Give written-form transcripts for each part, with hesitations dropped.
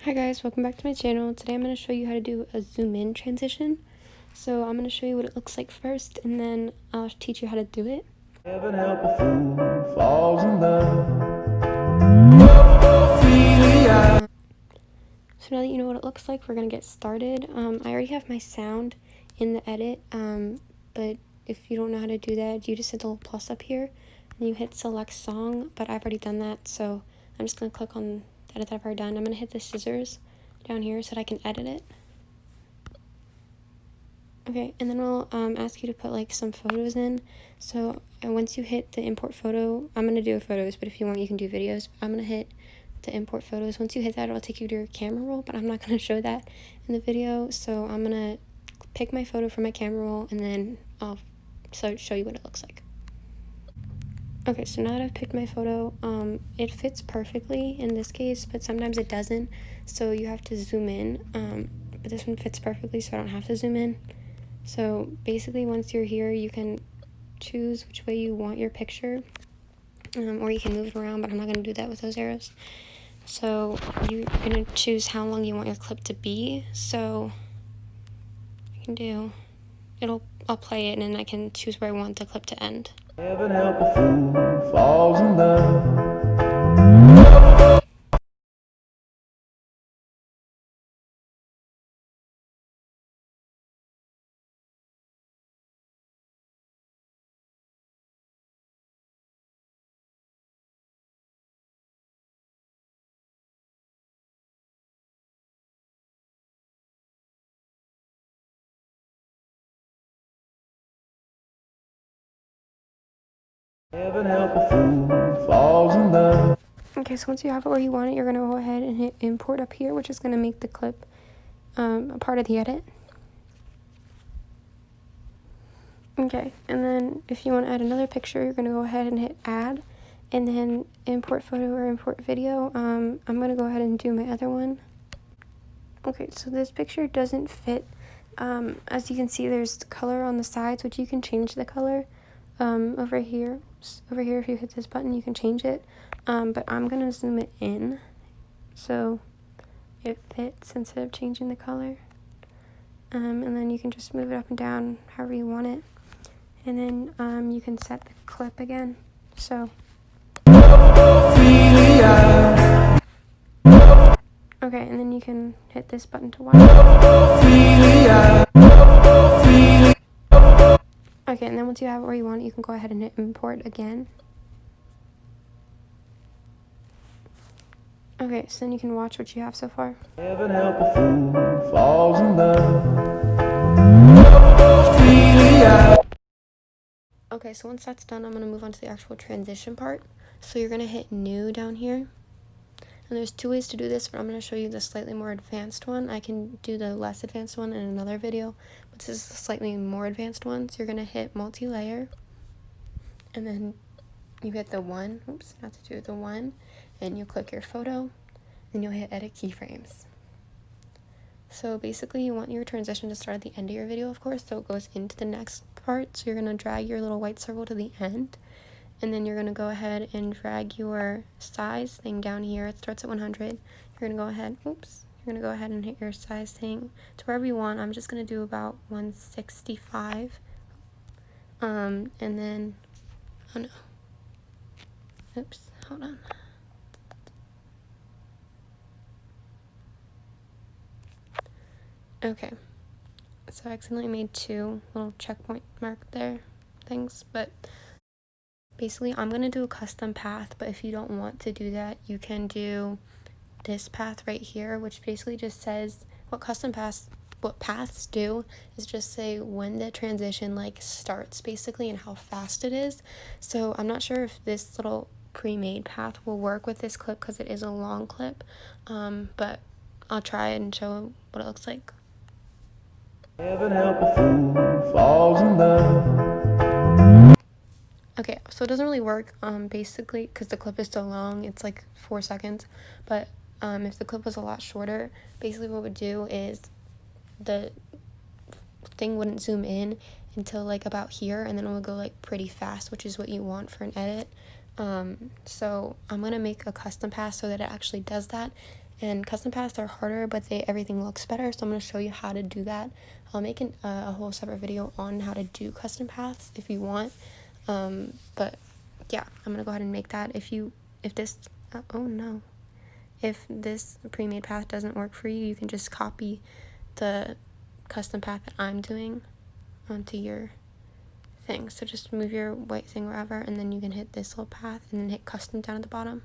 Hi guys, welcome back to my channel. Today I'm going to show you how to do a zoom in transition. So I'm going to show you what it looks like first, and then I'll teach you how to do it. Heaven help a fool falls in love. So now that you know what it looks like, we're going to get started. I already have my sound in the edit, but if you don't know how to do that, you just hit the little plus up here and you hit select song, but I've already done that, so I'm just going to click on the edit that I've already done. I'm going to hit the scissors down here so that I can edit it. Okay, and then I'll ask you to put like some photos in. So once you hit the import photo, I'm going to do photos, but if you want you can do videos. I'm going to hit the import photos. Once you hit that, it'll take you to your camera roll, but I'm not going to show that in the video. So I'm going to pick my photo from my camera roll, and then I'll show you what it looks like. Okay, so now that I've picked my photo, it fits perfectly in this case, but sometimes it doesn't, so you have to zoom in. But this one fits perfectly, so I don't have to zoom in. So basically, once you're here, you can choose which way you want your picture, or you can move it around, but I'm not going to do that with those arrows. So you're going to choose how long you want your clip to be. So I can do, I'll play it, and then I can choose where I want the clip to end. Heaven help a fool falls in love. Heaven help a fool falls in love. Okay, so once you have it where you want it, you're going to go ahead and hit import up here, which is going to make the clip a part of the edit. Okay, and then if you want to add another picture, you're going to go ahead and hit add, and then import photo or import video. I'm going to go ahead and do my other one. Okay, so this picture doesn't fit. As you can see, there's color on the sides, which you can change the color. Over here, if you hit this button, you can change it. But I'm going to zoom it in so it fits instead of changing the color. And then you can just move it up and down however you want it. And then you can set the clip again. So okay, and then you can hit this button to watch. Okay, and then once you have it where you want it, you can go ahead and hit import again. Okay, so then you can watch what you have so far. Heaven help a fool falls in love. Okay, so once that's done, I'm going to move on to the actual transition part. So you're going to hit new down here. And there's two ways to do this, but I'm going to show you the slightly more advanced one. I can do the less advanced one in another video, but this is a slightly more advanced one. So you're going to hit multi-layer, and then you hit the one, the one, and you click your photo, and you'll hit edit keyframes. So basically you want your transition to start at the end of your video, of course, so it goes into the next part. So you're going to drag your little white circle to the end, and then you're going to go ahead and drag your size thing down here. It starts at 100. You're going to go ahead, you're going to go ahead and hit your size thing to wherever you want. I'm just going to do about 165. And then, oh no. Oops, hold on. Okay, so I accidentally made two little checkpoint mark there things, but basically I'm going to do a custom path, but if you don't want to do that, you can do this path right here, which basically just says what paths do is just say when the transition like starts basically and how fast it is. So I'm not sure if this little pre-made path will work with this clip because it is a long clip, but I'll try it and show what it looks like. Heaven help a fool falls in love. Okay, so it doesn't really work, basically, because the clip is so long, it's like 4 seconds, but if the clip was a lot shorter, basically what it would do is the thing wouldn't zoom in until like about here, and then it would go like pretty fast, which is what you want for an edit. So I'm going to make a custom path so that it actually does that, And custom paths are harder, but everything looks better, so I'm going to show you how to do that. I'll make a whole separate video on how to do custom paths if you want. But yeah, I'm going to go ahead and make that. If this pre-made path doesn't work for you, you can just copy the custom path that I'm doing onto your thing. So just move your white thing wherever, and then you can hit this little path and then hit custom down at the bottom.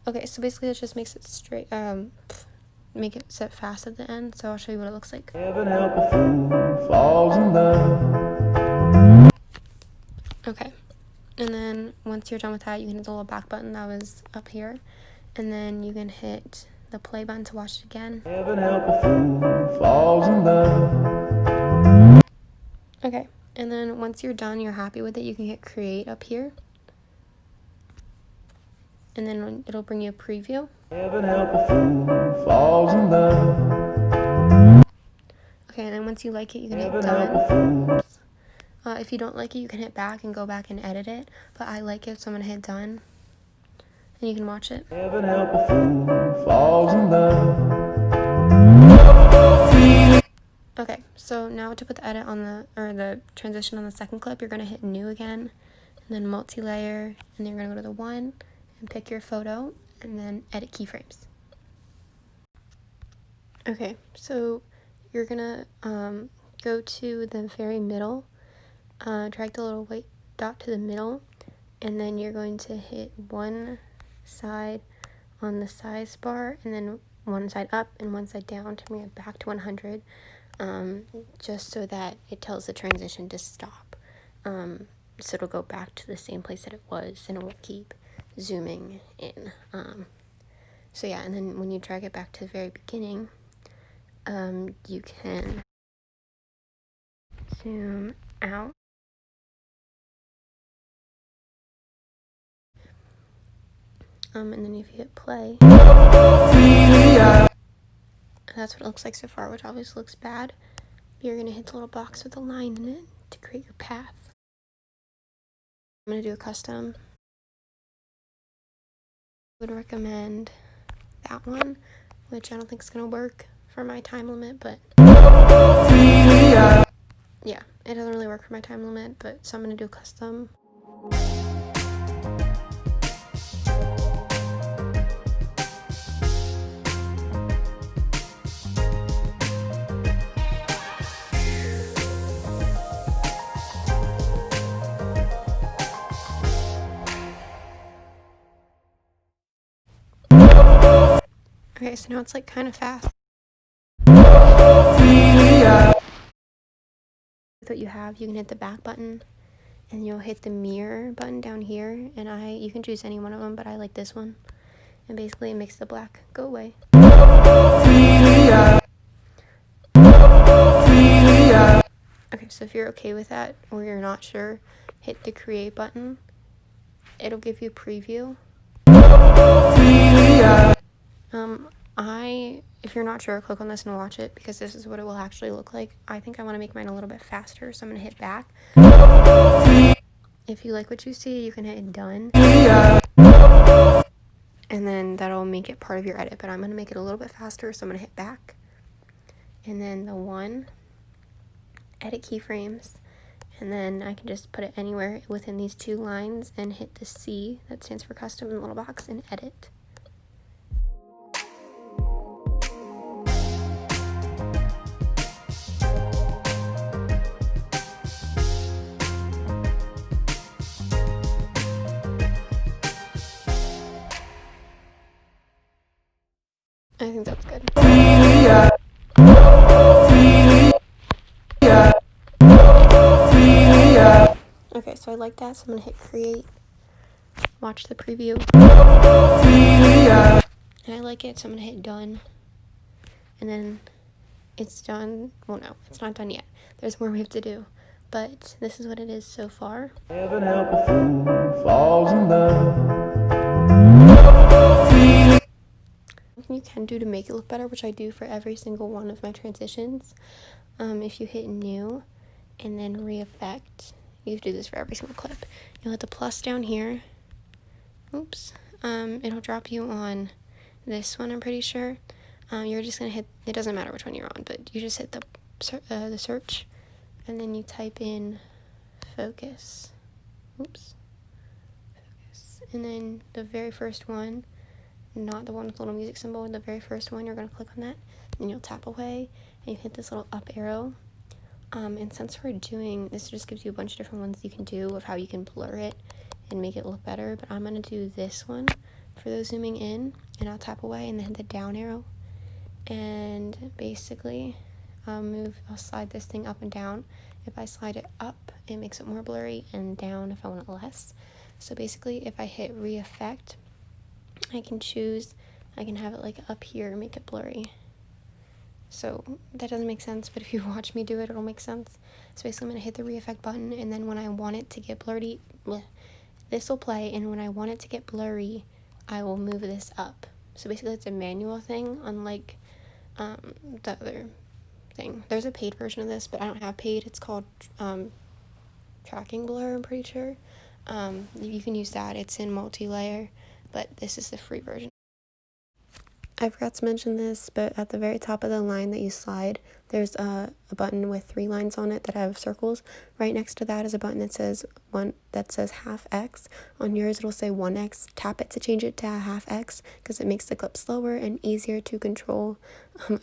Okay, so basically it just makes it straight, make it set fast at the end, so I'll show you what it looks like. Heaven help a fool falls in love. Okay, and then once you're done with that, you can hit the little back button that was up here, and then you can hit the play button to watch it again. Heaven help a fool falls in love. Okay, and then once you're done, you're happy with it, you can hit create up here. And then it'll bring you a preview. Heaven help a fool falls in love. Okay, and then once you like it, you can hit done. If you don't like it, you can hit back and go back and edit it. But I like it, so I'm gonna hit done. And you can watch it. Heaven help a fool falls in love. Okay, so now to put the edit on the transition on the second clip, you're gonna hit new again, and then multi-layer, and then you're gonna go to the one, and pick your photo, and then edit keyframes. Okay, so you're gonna go to the very middle, drag the little white dot to the middle, and then you're going to hit one side on the size bar, and then one side up and one side down to bring it back to 100, just so that it tells the transition to stop. So it'll go back to the same place that it was, and it will keep zooming in. So yeah, and then when you drag it back to the very beginning, you can zoom out. And then if you hit play, that's what it looks like so far, which obviously looks bad. You're gonna hit the little box with a line in it to create your path. I'm gonna do a custom. I would recommend that one, which I don't think is gonna work for my time limit, but yeah, it doesn't really work for my time limit, but so I'm gonna do a custom. Okay, so now it's like kind of fast. What you have, you can hit the back button, and you'll hit the mirror button down here, and you can choose any one of them, but I like this one, and basically it makes the black go away. Okay, so if you're okay with that, or you're not sure, hit the create button. It'll give you a preview. If you're not sure, click on this and watch it, because this is what it will actually look like. I think I want to make mine a little bit faster, so I'm going to hit back. If you like what you see, you can hit done. And then that'll make it part of your edit, but I'm going to make it a little bit faster, so I'm going to hit back. And then the one, edit keyframes. And then I can just put it anywhere within these two lines and hit the C, that stands for custom, in the little box, and edit. I think that's good. So I like that, so I'm gonna hit create, watch the preview, and I like it, so I'm gonna hit done, and then it's done. Well, no, it's not done yet. There's more we have to do, but this is what it is so far. Heaven help a fool falls in love. You can do to make it look better, which I do for every single one of my transitions. If you hit new and then re-effect, you do this for every single clip. You'll hit the plus down here. Oops. It'll drop you on this one, I'm pretty sure. You're just gonna hit, it doesn't matter which one you're on, but you just hit the search, and then you type in focus. Oops. Focus. And then the very first one, not the one with the little music symbol, the very first one, you're going to click on that, and you'll tap away, and you hit this little up arrow. And since we're doing, this just gives you a bunch of different ones you can do of how you can blur it and make it look better, but I'm going to do this one for those zooming in, and I'll tap away and then hit the down arrow, and basically I'll slide this thing up and down. If I slide it up, it makes it more blurry, and down if I want it less. So basically, if I hit re-effect, I can choose, I can have it like up here and make it blurry. So that doesn't make sense, but if you watch me do it, it'll make sense. So basically I'm going to hit the re-effect button, and then when I want it to get blurry, this will play, and when I want it to get blurry, I will move this up. So basically it's a manual thing, unlike the other thing. There's a paid version of this, but I don't have paid. It's called tracking blur, I'm pretty sure. You can use that. It's in multi-layer, but this is the free version. I forgot to mention this, but at the very top of the line that you slide, there's a button with 3 lines on it that have circles. Right next to that is a button that says half X. On yours it'll say 1X. Tap it to change it to a half X because it makes the clip slower and easier to control.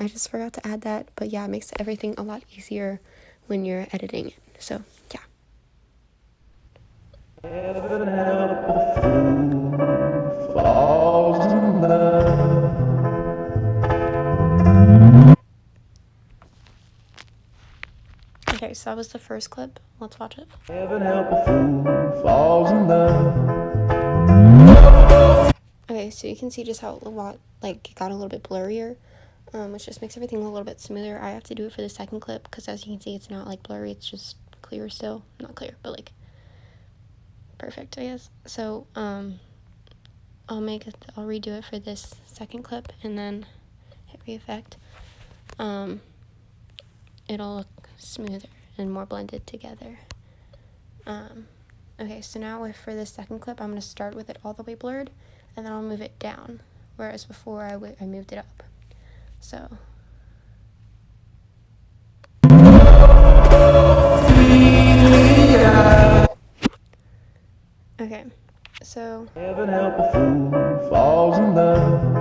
I just forgot to add that, but yeah, it makes everything a lot easier when you're editing it. So yeah. Heaven help a fool falls in love. Okay, so that was the first clip. Let's watch it. Heaven help a fool falls in love. Okay, so you can see just how it got a little bit blurrier, which just makes everything a little bit smoother. I have to do it for the second clip because, as you can see, it's not like blurry, it's just clear still. Not clear, but like perfect, I guess. So I'll redo it for this second clip and then hit re-effect. It'll look smoother and more blended together. Okay, so now for this second clip, I'm going to start with it all the way blurred, and then I'll move it down, whereas before I moved it up. So okay, so Heaven help a fool falls in love.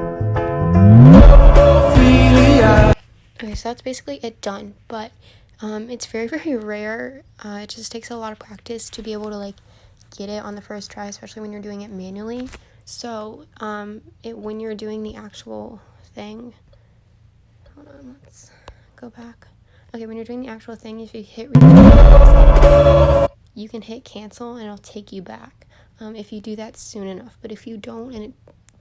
okay, so that's basically it done, but it's very, very rare. It just takes a lot of practice to be able to like get it on the first try, especially when you're doing it manually. So when you're doing the actual thing, hold on, let's go back. Okay, when you're doing the actual thing, if you hit you can hit cancel and it'll take you back if you do that soon enough. But if you don't and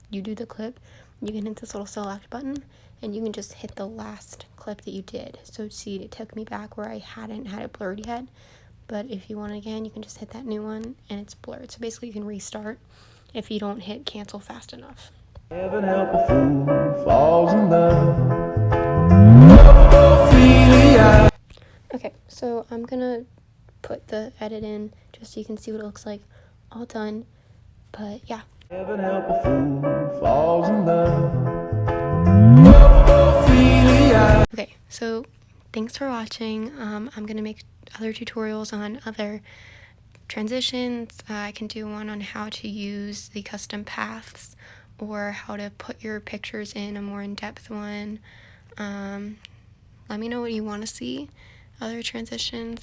you do the clip, you can hit this little select button and you can just hit the last clip that you did. So see, it took me back where I hadn't had it blurred yet. But if you want it again, you can just hit that new one and it's blurred. So basically you can restart if you don't hit cancel fast enough. Heaven help a fool falls in love. Okay, so I'm gonna put the edit in just so you can see what it looks like all done. But yeah. Heaven help a fool falls in love. Okay, so thanks for watching. I'm gonna make other tutorials on other transitions. I can do one on how to use the custom paths or how to put your pictures in, a more in-depth one. Let me know what you want to see, other transitions.